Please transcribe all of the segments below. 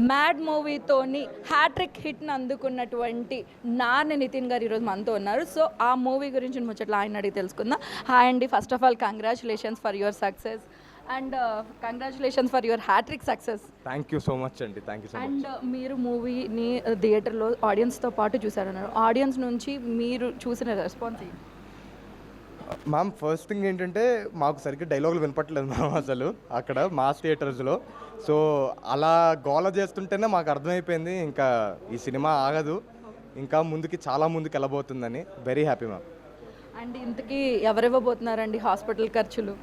Mad మూవీతోని hat trick హిట్ని అందుకున్నటువంటి Nani Nitin గారు ఈరోజు మనతో ఉన్నారు. సో ఆ మూవీ గురించి ముచ్చట్లు ఆయన అడిగి తెలుసుకుందాం. హాయ్ అండి, first of all congratulations for your success and congratulations for your hat trick success. Thank you so much అండి, thank you so much. And మీరు మూవీని థియేటర్లో ఆడియన్స్తో పాటు చూసారన్నారు. ఆడియన్స్ నుంచి మీరు చూసిన రెస్పాన్స్ ఏంటి? మ్యామ్, ఫస్ట్ థింగ్ ఏంటంటే మాకు సరిగ్గా డైలాగులు వినపట్లేదు మ్యామ్ అసలు అక్కడ మాస్ థియేటర్స్లో. సో అలా గోల చేస్తుంటేనే మాకు అర్థమైపోయింది ఇంకా ఈ సినిమా ఆగదు, ఇంకా ముందుకి చాలా ముందుకు వెళ్ళబోతుందని. Very happy ma'am. అండ్ ఇంతకీ ఎవరివ్వబోతున్నారండి హాస్పిటల్ ఖర్చులు?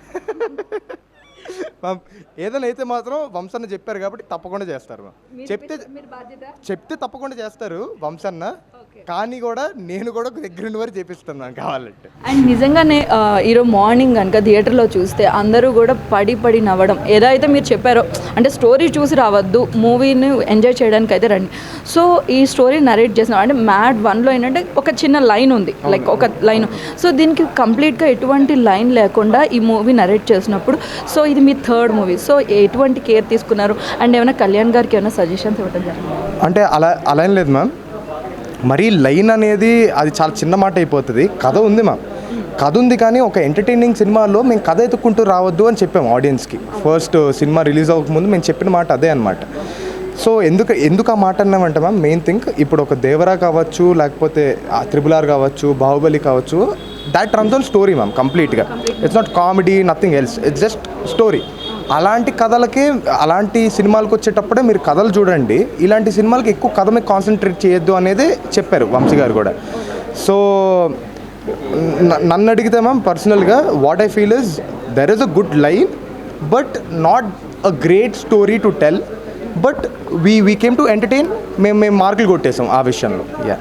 మ్యామ్, ఏదైనా అయితే మాత్రం వంశన్న చెప్పారు కాబట్టి తప్పకుండా చేస్తారు మ్యామ్. చెప్తే తప్పకుండా చేస్తారు వంశన్న, కానీ కూడా నేను కూడా దగ్గరుండి వరకు చేపిస్తాను మ్యామ్ కావాలంటే. అండ్ నిజంగానే ఈరోజు మార్నింగ్ కనుక థియేటర్లో చూస్తే అందరూ కూడా పడి నవ్వడం, ఏదైతే మీరు చెప్పారో అంటే స్టోరీ చూసి రావద్దు, మూవీని ఎంజాయ్ చేయడానికి అయితే రండి. సో ఈ స్టోరీ నరేట్ చేసిన అంటే మ్యాడ్ 1లో ఏంటంటే ఒక చిన్న లైన్ ఉంది, లైక్ ఒక లైన్. సో దీనికి కంప్లీట్గా ఎటువంటి లైన్ లేకుండా ఈ మూవీ నరేట్ చేసినప్పుడు, సో ఇది మీ థర్డ్ మూవీ, సో ఎటువంటి కేర్ తీసుకున్నారు? అండ్ ఏమైనా కళ్యాణ్ గారికి ఏమైనా సజెషన్స్ ఇవ్వడం జరిగింది? అంటే అలా ఏం లేదు మ్యామ్, మరీ లైన్ అనేది అది చాలా చిన్న మాట అయిపోతుంది. కథ ఉంది మ్యామ్, కథ ఉంది, కానీ ఒక ఎంటర్టైనింగ్ సినిమాలో మేము కథ ఎత్తుక్కుంటూ రావద్దు అని చెప్పాము ఆడియన్స్కి. ఫస్ట్ సినిమా రిలీజ్ అవ్వకముందు మేము చెప్పిన మాట అదే అనమాట. సో ఎందుకు ఆ మాట అన్నామంటే మ్యామ్, మెయిన్ థింగ్ ఇప్పుడు ఒక దేవరా కావచ్చు, లేకపోతే RRR కావచ్చు, బాహుబలి కావచ్చు, that runs on story ma'am కంప్లీట్గా. It's not comedy, nothing else, it's just story. అలాంటి కథలకి, అలాంటి సినిమాలకు వచ్చేటప్పుడే మీరు కథలు చూడండి, ఇలాంటి సినిమాలకి ఎక్కువ కథ మీద కాన్సన్ట్రేట్ చేయొద్దు అనేది చెప్పారు వంశీ గారు కూడా. సో నన్ను అడిగితే మ్యామ్ పర్సనల్గా what I feel is there is a good line but not a great story to tell, but we came to entertain. మేము మార్కులు కొట్టేసాం ఆ విషయంలో. యా.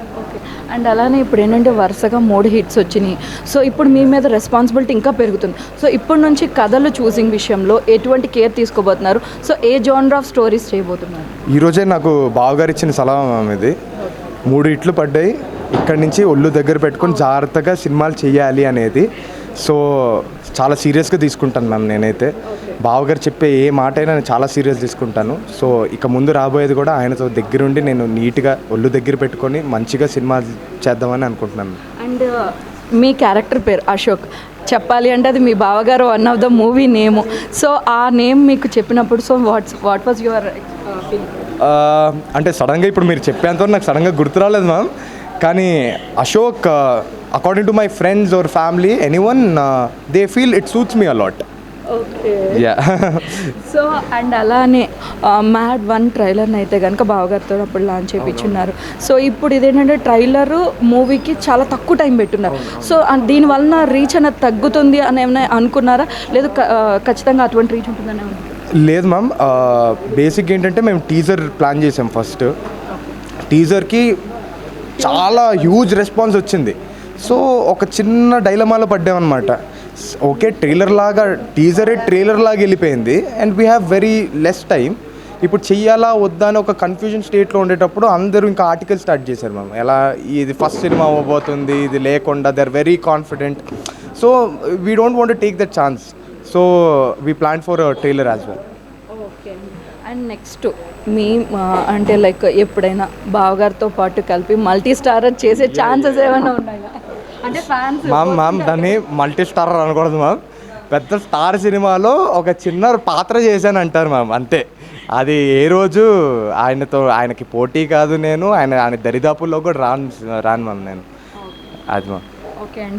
అండ్ అలానే ఇప్పుడు ఏంటంటే వరుసగా 3 హిట్స్ వచ్చినాయి. సో ఇప్పుడు మీ మీద రెస్పాన్సిబిలిటీ ఇంకా పెరుగుతుంది. సో ఇప్పటి నుంచి కథలు చూసింగ్ విషయంలో ఎటువంటి కేర్ తీసుకోబోతున్నారు? So a genre of stories చేయబోతున్నారు? ఈరోజే నాకు బావగారు ఇచ్చిన సలహా మ్యామ్ ఇది. 3 హిట్లు పడ్డాయి, ఇక్కడి నుంచి ఒళ్ళు దగ్గర పెట్టుకొని జాగ్రత్తగా సినిమాలు చేయాలి అనేది. సో చాలా సీరియస్గా తీసుకుంటాను మ్యామ్ నేనైతే. బావగారు చెప్పే ఏ మాట అయినా నేను చాలా సీరియస్ తీసుకుంటాను. సో ఇక ముందు రాబోయేది కూడా ఆయనతో దగ్గరుండి నేను నీట్గా ఒళ్ళు దగ్గర పెట్టుకొని మంచిగా సినిమా చేద్దామని అనుకుంటున్నాను. అండ్ మీ క్యారెక్టర్ పేరు అశోక్, చెప్పాలి అంటే అది మీ బావగారు one of the movie name. So ఆ నేమ్ మీకు చెప్పినప్పుడు so what was your feeling? అంటే సడన్గా ఇప్పుడు మీరు చెప్పేంత నాకు సడన్గా గుర్తు రాలేదు మ్యామ్, కానీ Ashok according to my friends or family anyone they feel it suits me a lot. Okay. So and అలానే మ్యాడ్ 1 ట్రైలర్ని అయితే కనుక బావగారితో అప్పుడు లాంచ్ చేయించున్నారు. సో ఇప్పుడు ఇదేంటంటే ట్రైలరు మూవీకి చాలా తక్కువ టైం పెట్టున్నారు. సో దీనివలన రీచ్ అనేది తగ్గుతుంది అని ఏమైనా అనుకున్నారా? లేదు ఖచ్చితంగా అటువంటి రీచ్ ఉంటుందని లేదు మ్యామ్. బేసిక్ ఏంటంటే మేము టీజర్ ప్లాన్ చేసాం. ఫస్ట్ టీజర్కి చాలా హ్యూజ్ రెస్పాన్స్ వచ్చింది. సో ఒక చిన్న డైలమాలో పడ్డామన్నమాట. ఓకే, ట్రైలర్ లాగా ట్రైలర్ లాగా వెళ్ళిపోయింది and we have very less time. ఇప్పుడు చెయ్యాలా వద్దా అని ఒక కన్ఫ్యూజన్ స్టేట్లో ఉండేటప్పుడు అందరూ ఇంకా ఆర్టికల్ స్టార్ట్ చేశారు మ్యామ్. ఎలా ఇది ఫస్ట్ సినిమా అవ్వబోతుంది, ఇది లేకుండా they are very confident. So we don't want to take that chance. So we plan for a trailer as well. Okay. And next మీ అంటే లైక్ ఎప్పుడైనా బావగారితో పాటు కలిపి మల్టీ స్టారర్ చేసే ఛాన్సెస్ ఏమైనా ఉన్నాయా? అంటే ఫ్యాన్స్ మ్యామ్ దాన్ని మల్టీ స్టారర్ అనకూడదు మ్యామ్. పెద్ద స్టార్ సినిమాలో ఒక చిన్న పాత్ర చేశాను అంటారు మ్యామ్, అంతే. అది ఏ రోజు ఆయనకి పోటీ కాదు నేను, ఆయన దరిదాపుల్లో కూడా రాను మ్యామ్ నేను. అది మ్యామ్. ఓకే అండి.